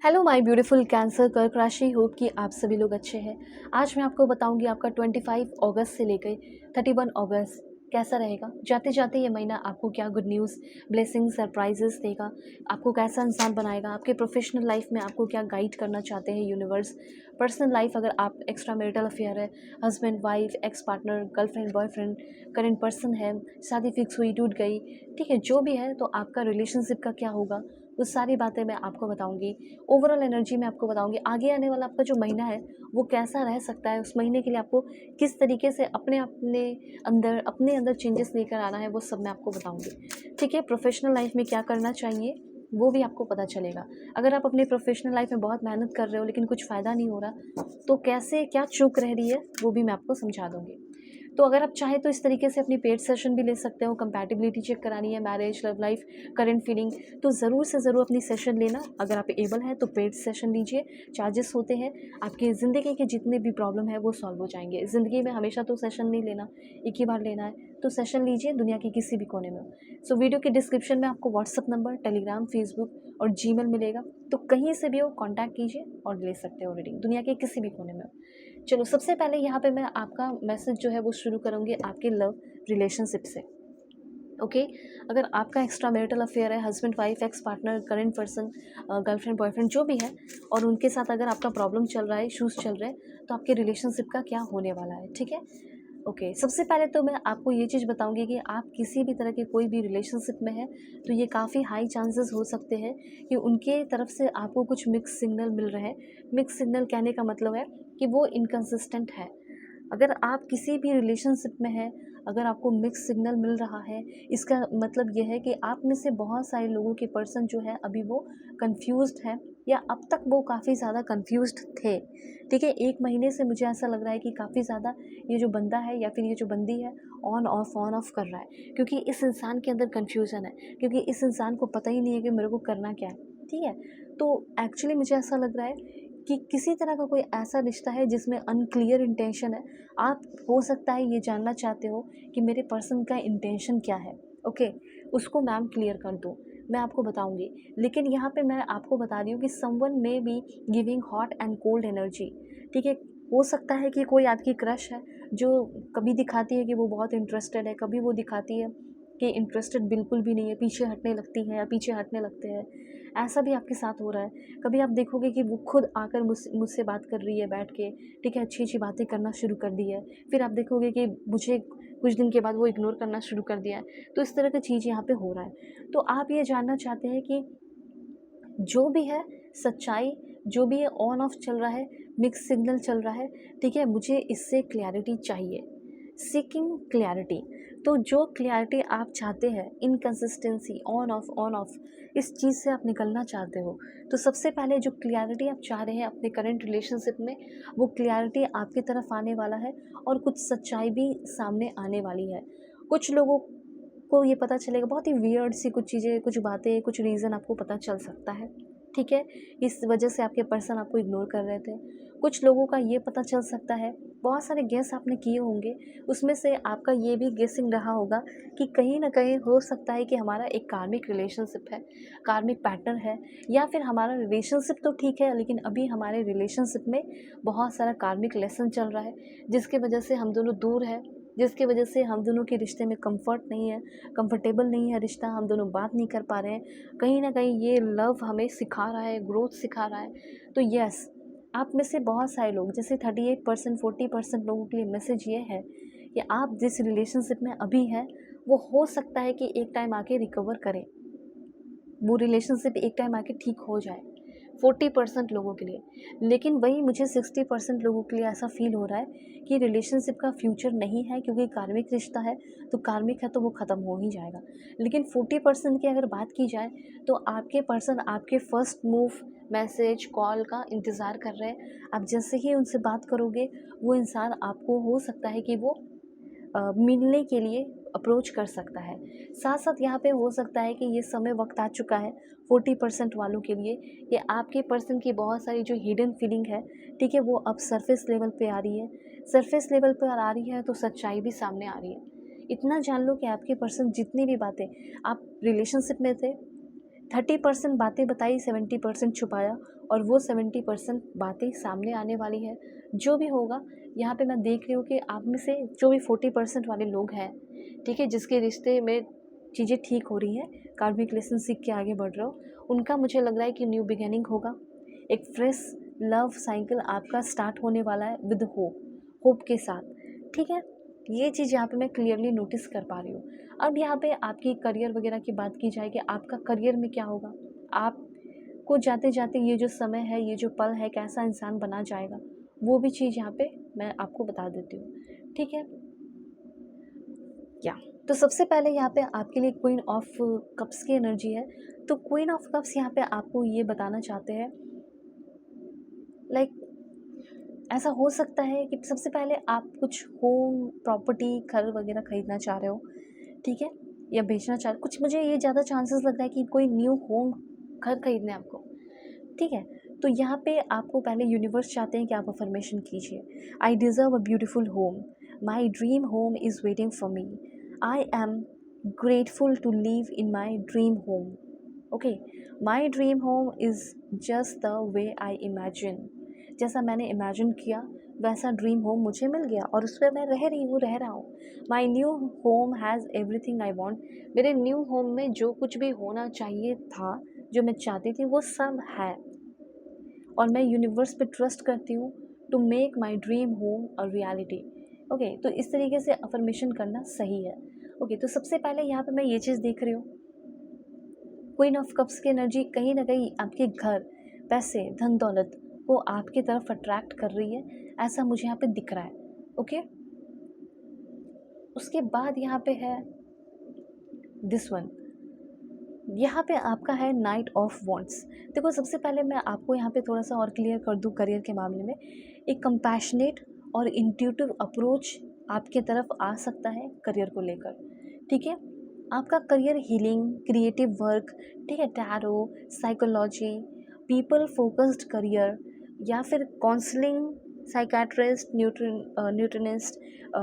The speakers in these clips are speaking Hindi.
हेलो माय ब्यूटीफुल कैंसर कर्क राशि। होप कि आप सभी लोग अच्छे हैं। आज मैं आपको बताऊंगी आपका 25 अगस्त से लेकर 31 अगस्त कैसा रहेगा। जाते जाते ये महीना आपको क्या गुड न्यूज़, ब्लेसिंग, सरप्राइजेस देगा, आपको कैसा इंसान बनाएगा, आपके प्रोफेशनल लाइफ में आपको क्या गाइड करना चाहते हैं यूनिवर्स। पर्सनल लाइफ, अगर आप एक्स्ट्रा मैरिटल अफेयर है, husband wife, ex partner, girlfriend boyfriend, current person है, शादी फिक्स हुई टूट गई, ठीक है, जो भी है, तो आपका रिलेशनशिप का क्या होगा, वो सारी बातें मैं आपको बताऊंगी। ओवरऑल एनर्जी में आपको बताऊंगी आगे आने वाला आपका जो महीना है वो कैसा रह सकता है। उस महीने के लिए आपको किस तरीके से अपने अंदर चेंजेस लेकर आना है, वो सब मैं आपको बताऊंगी। ठीक है, प्रोफेशनल लाइफ में क्या करना चाहिए वो भी आपको पता चलेगा। अगर आप अपनी प्रोफेशनल लाइफ में बहुत मेहनत कर रहे हो लेकिन कुछ फ़ायदा नहीं हो रहा, तो कैसे क्या चूक रह रही है वो भी मैं आपको समझा दूंगी। तो अगर आप चाहें तो इस तरीके से अपनी पेड सेशन भी ले सकते हो। कंपैटिबिलिटी चेक करानी है, marriage, love life, current feeling, तो ज़रूर से ज़रूर अपनी सेशन लेना। अगर आप एबल हैं तो पेड सेशन लीजिए। चार्जेस होते हैं, आपकी ज़िंदगी के जितने भी प्रॉब्लम है वो सॉल्व हो जाएंगे। ज़िंदगी में हमेशा तो सेशन नहीं लेना, एक ही बार लेना है, तो सेशन लीजिए दुनिया के किसी भी कोने में हो। सो वीडियो के डिस्क्रिप्शन में आपको व्हाट्सअप नंबर, टेलीग्राम, फेसबुक और जीमेल मिलेगा, तो कहीं से भी हो कॉन्टैक्ट कीजिए और ले सकते हो रीडिंग, दुनिया के किसी भी कोने में हो। चलो, सबसे पहले यहाँ पे मैं आपका मैसेज जो है वो शुरू करूँगी आपके लव रिलेशनशिप से। ओके, अगर आपका एक्स्ट्रा मैरिटल अफेयर है, husband wife, ex partner, current person, girlfriend boyfriend जो भी है, और उनके साथ अगर आपका प्रॉब्लम चल रहा है, इशूज़ चल रहे हैं, तो आपके रिलेशनशिप का क्या होने वाला है। ठीक है, ओके, सबसे पहले तो मैं आपको ये चीज़ बताऊंगी कि आप किसी भी तरह के कोई भी रिलेशनशिप में हैं तो ये काफ़ी हाई चांसेस हो सकते हैं कि उनके तरफ से आपको कुछ मिक्स सिग्नल मिल रहे हैं। मिक्स सिग्नल कहने का मतलब है कि वो इनकंसिस्टेंट है। अगर आप किसी भी रिलेशनशिप में हैं, अगर आपको मिक्स सिग्नल मिल रहा है, इसका मतलब ये है कि आप में से बहुत सारे लोगों के पर्सन जो है अभी वो कंफ्यूज्ड है, या अब तक वो काफ़ी ज़्यादा कंफ्यूज्ड थे। ठीक है, एक महीने से मुझे ऐसा लग रहा है कि काफ़ी ज़्यादा ये जो बंदा है या फिर ये जो बंदी है ऑन ऑफ कर रहा है, क्योंकि इस इंसान के अंदर कन्फ्यूज़न है, क्योंकि इस इंसान को पता ही नहीं है कि मेरे को करना क्या है। ठीक है, तो एक्चुअली मुझे ऐसा लग रहा है कि किसी तरह का कोई ऐसा रिश्ता है जिसमें अनक्लियर इंटेंशन है। आप हो सकता है ये जानना चाहते हो कि मेरे पर्सन का इंटेंशन क्या है। ओके, उसको मैम क्लियर कर दूँ, मैं आपको बताऊंगी। लेकिन यहाँ पे मैं आपको बता रही हूँ कि someone may be giving hot and cold energy. ठीक है, हो सकता है कि कोई आपकी क्रश है जो कभी दिखाती है कि वो बहुत इंटरेस्टेड है, कभी वो दिखाती है कि इंटरेस्टेड बिल्कुल भी नहीं है, पीछे हटने लगती है या पीछे हटने लगते हैं। ऐसा भी आपके साथ हो रहा है। कभी आप देखोगे कि वो खुद आकर मुझसे बात कर रही है बैठ के, ठीक है, अच्छी अच्छी बातें करना शुरू कर दी है। फिर आप देखोगे कि मुझे कुछ दिन के बाद वो इग्नोर करना शुरू कर दिया है। तो इस तरह की चीज़ यहाँ पे हो रहा है। तो आप ये जानना चाहते हैं कि जो भी है सच्चाई, जो भी है ऑन ऑफ चल रहा है, मिक्स सिग्नल चल रहा है, ठीक है, मुझे इससे क्लैरिटी चाहिए, सीकिंग क्लैरिटी। तो जो क्लैरिटी आप चाहते हैं, इनकंसिस्टेंसी, ऑन ऑफ, इस चीज़ से आप निकलना चाहते हो, तो सबसे पहले जो क्लैरिटी आप चाह रहे हैं अपने करंट रिलेशनशिप में, वो क्लैरिटी आपकी तरफ आने वाला है और कुछ सच्चाई भी सामने आने वाली है। कुछ लोगों को ये पता चलेगा, बहुत ही वियर्ड सी कुछ चीज़ें, कुछ बातें, कुछ रीज़न आपको पता चल सकता है। ठीक है, इस वजह से आपके पर्सन आपको इग्नोर कर रहे थे। कुछ लोगों का ये पता चल सकता है, बहुत सारे गेस आपने किए होंगे, उसमें से आपका ये भी गेसिंग रहा होगा कि कहीं ना कहीं हो सकता है कि हमारा एक कार्मिक रिलेशनशिप है, कार्मिक पैटर्न है, या फिर हमारा रिलेशनशिप तो ठीक है लेकिन अभी हमारे रिलेशनशिप में बहुत सारा कार्मिक लेसन चल रहा है, जिसके वजह से हम दोनों दूर है, जिसकी वजह से हम दोनों के रिश्ते में कंफर्ट नहीं है, कंफर्टेबल नहीं है रिश्ता, हम दोनों बात नहीं कर पा रहे हैं। कहीं ना कहीं ये लव हमें सिखा रहा है, ग्रोथ सिखा रहा है। तो यस, आप में से बहुत सारे लोग, जैसे 38% 40% लोगों के लिए मैसेज ये है कि आप जिस रिलेशनशिप में अभी हैं वो हो सकता है कि एक टाइम आके रिकवर करें, वो रिलेशनशिप एक टाइम आके ठीक हो जाए, 40% लोगों के लिए। लेकिन वही मुझे 60% लोगों के लिए ऐसा फील हो रहा है कि रिलेशनशिप का फ्यूचर नहीं है, क्योंकि कार्मिक रिश्ता है, तो कार्मिक है तो वो ख़त्म हो ही जाएगा। लेकिन 40% की अगर बात की जाए तो आपके पर्सन आपके फर्स्ट मूव, मैसेज, कॉल का इंतज़ार कर रहे हैं। आप जैसे ही उनसे बात करोगे, वो इंसान आपको हो सकता है कि वो मिलने के लिए अप्रोच कर सकता है। साथ साथ यहाँ पे हो सकता है कि ये समय वक्त आ चुका है 40% वालों के लिए कि आपके पर्सन की बहुत सारी जो हिडन फीलिंग है, ठीक है, वो अब सरफेस लेवल पे आ रही है। सरफेस लेवल पर आ रही है तो सच्चाई भी सामने आ रही है। इतना जान लो कि आपके पर्सन जितनी भी बातें, आप रिलेशनशिप में थे, 30% बातें बताई, 70% छुपाया, और वो 70% बातें सामने आने वाली है। जो भी होगा यहाँ पे मैं देख रही हूँ कि आप में से जो भी 40% वाले लोग हैं, ठीक है, जिसके रिश्ते में चीज़ें ठीक हो रही हैं, कार्मिक लेसन सीख के आगे बढ़ रहे हो, उनका मुझे लग रहा है कि न्यू बिगिनिंग होगा। एक फ्रेश लव साइकिल आपका स्टार्ट होने वाला है विद होप के साथ, ठीक है। ये चीज़ यहाँ पे मैं क्लियरली नोटिस कर पा रही हूँ। अब यहाँ पे आपकी करियर वगैरह की बात की जाए कि आपका करियर में क्या होगा, आपको जाते जाते ये जो समय है, ये जो पल है, कैसा इंसान बना जाएगा, वो भी चीज़ यहाँ पे मैं आपको बता देती हूँ, ठीक है। क्या तो सबसे पहले यहाँ पे आपके लिए क्वीन ऑफ कप्स की एनर्जी है। तो क्वीन ऑफ कप्स यहाँ पे आपको ये बताना चाहते हैं, लाइक ऐसा हो सकता है कि सबसे पहले आप कुछ होम प्रॉपर्टी घर वगैरह खरीदना चाह रहे हो, ठीक है, या बेचना चाह रहे, कुछ मुझे ये ज़्यादा चांसेस लग रहा है कि कोई न्यू होम घर खरीदना है आपको, ठीक है। तो यहाँ पे आपको पहले यूनिवर्स चाहते हैं कि आप अफर्मेशन कीजिए, I deserve a beautiful home, my dream home is waiting for me, I am grateful to live in my dream home, okay, my dream home is just the way I imagine, जैसा मैंने इमेजिन किया वैसा ड्रीम होम मुझे मिल गया और उस पर मैं रह रहा हूँ। My new home has everything I want, मेरे न्यू होम में जो कुछ भी होना चाहिए था, जो मैं चाहती थी, वो सब है, और मैं यूनिवर्स पे ट्रस्ट करती हूँ to make my dream home a reality, okay. तो इस तरीके से अफर्मेशन करना सही है, ओके। तो सबसे पहले यहाँ पे मैं ये चीज़ देख रही हूँ, क्वीन ऑफ कप्स की एनर्जी कहीं ना कहीं आपके घर, पैसे, धन दौलत को आपकी तरफ अट्रैक्ट कर रही है, ऐसा मुझे यहाँ पे दिख रहा है, ओके। उसके बाद यहाँ पे है दिस वन, यहाँ पे आपका है नाइट ऑफ वॉन्ट्स। देखो सबसे पहले मैं आपको यहाँ पे थोड़ा सा और क्लियर कर दूँ करियर के मामले में, एक कंपैशनेट और इंट्यूटिव अप्रोच आपके तरफ आ सकता है करियर को लेकर, ठीक है। आपका करियर हीलिंग, क्रिएटिव वर्क, ठीक है, tarot, psychology, people focused career, या फिर काउंसलिंग, साइकेट्रिस्ट, न्यूट्रिनिस्ट,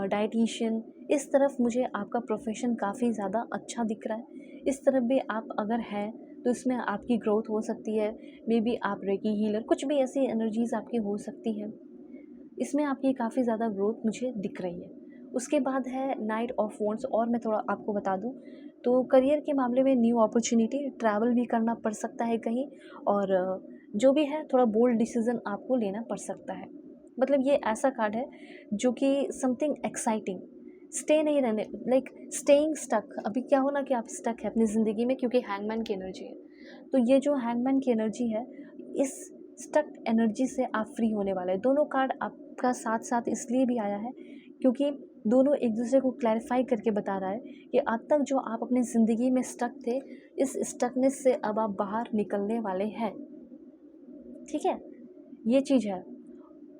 डाइटिशियन, इस तरफ मुझे आपका प्रोफेशन काफ़ी ज़्यादा अच्छा दिख रहा है। इस तरफ भी आप अगर हैं तो इसमें आपकी ग्रोथ हो सकती है, मे बी आप रेकी हीलर, कुछ भी ऐसी एनर्जीज आपकी हो सकती है, इसमें आपकी काफ़ी ज़्यादा ग्रोथ मुझे दिख रही है। उसके बाद है नाइट ऑफ वॉन्ट्स, और मैं थोड़ा आपको बता दूं तो करियर के मामले में न्यू अपॉर्चुनिटी, ट्रैवल भी करना पड़ सकता है कहीं, और जो भी है थोड़ा बोल्ड डिसीजन आपको लेना पड़ सकता है। मतलब ये ऐसा कार्ड है जो कि समथिंग एक्साइटिंग, स्टे नहीं रहने, लाइक स्टेइंग स्टक, अभी क्या हो ना कि आप स्टक है अपनी ज़िंदगी में, क्योंकि हैंगमैन की एनर्जी है। तो ये जो हैंगमैन की एनर्जी है, इस स्टक एनर्जी से आप फ्री होने वाले हैं। दोनों कार्ड आपका साथ साथ इसलिए भी आया है क्योंकि दोनों एक दूसरे को क्लैरिफाई करके बता रहा है कि अब तक जो आप अपनी ज़िंदगी में स्टक थे, इस स्टकनेस से अब आप बाहर निकलने वाले हैं, ठीक है। ये चीज़ है।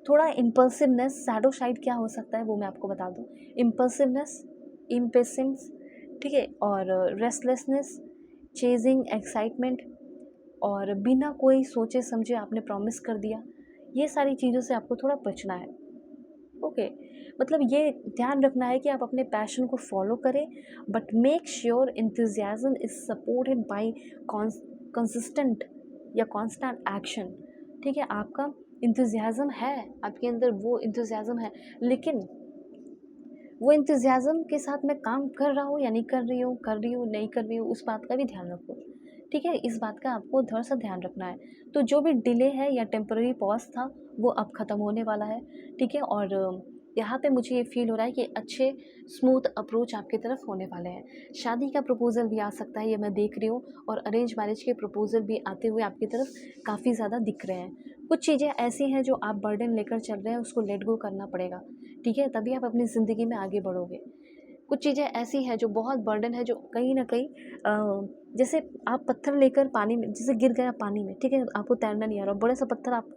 थोड़ा इम्पल्सिवनेस, शैडो साइड क्या हो सकता है वो मैं आपको बता दूं, इम्पल्सिवनेस, इम्पेशेंस, ठीक है, और रेस्टलेसनेस, चेजिंग एक्साइटमेंट, और बिना कोई सोचे समझे आपने प्रॉमिस कर दिया, ये सारी चीज़ों से आपको थोड़ा बचना है, ओके। मतलब ये ध्यान रखना है कि आप अपने पैशन को फॉलो करें, but make sure enthusiasm is supported by consistent या कांस्टेंट एक्शन, ठीक है। आपका इंथुजियाज्म है, आपके अंदर वो इंथुजियाज्म है, लेकिन वो इंथुजियाज्म के साथ मैं काम कर रहा हूँ या नहीं कर रही हूँ, नहीं कर रही हूँ, उस बात का भी ध्यान रखो, ठीक है। इस बात का आपको थोड़ा सा ध्यान रखना है। तो जो भी डिले है या टेम्पररी पॉज था वो अब ख़त्म होने वाला है, ठीक है। और यहाँ पे मुझे ये फील हो रहा है कि अच्छे स्मूथ अप्रोच आपकी तरफ होने वाले हैं। शादी का प्रपोज़ल भी आ सकता है, ये मैं देख रही हूँ, और अरेंज मैरिज के प्रपोज़ल भी आते हुए आपकी तरफ काफ़ी ज़्यादा दिख रहे हैं। कुछ चीज़ें ऐसी हैं जो आप बर्डन लेकर चल रहे हैं, उसको लेट गो करना पड़ेगा, ठीक है, तभी आप अपनी ज़िंदगी में आगे बढ़ोगे। कुछ चीज़ें ऐसी हैं जो बहुत बर्डन है, जो कहीं ना कहीं जैसे आप पत्थर लेकर पानी में, जैसे गिर गया पानी में, ठीक है, आपको तैरना नहीं आ रहा, बड़ा सा पत्थर आप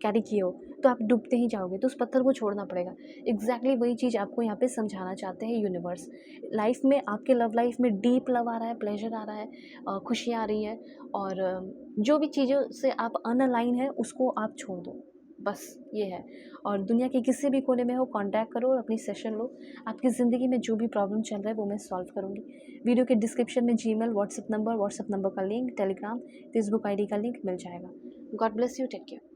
कैरी किए हो तो आप डूबते ही जाओगे, तो उस पत्थर को छोड़ना पड़ेगा। एग्जैक्टली वही चीज़ आपको यहाँ पे समझाना चाहते हैं यूनिवर्स। लाइफ में, आपके लव लाइफ में डीप लव आ रहा है, प्लेजर आ रहा है, खुशियाँ आ रही हैं, और जो भी चीज़ों से आप अनअलाइन है उसको आप छोड़ दो, बस ये है। और दुनिया के किसी भी कोने में हो, कांटेक्ट करो और अपनी सेशन लो। आपकी ज़िंदगी में जो भी प्रॉब्लम चल रहा है वो मैं सॉल्व करूँगी। वीडियो के डिस्क्रिप्शन में जीमेल, व्हाट्सएप नंबर का लिंक, टेलीग्राम, फेसबुक आईडी का लिंक मिल जाएगा। God bless you, take care.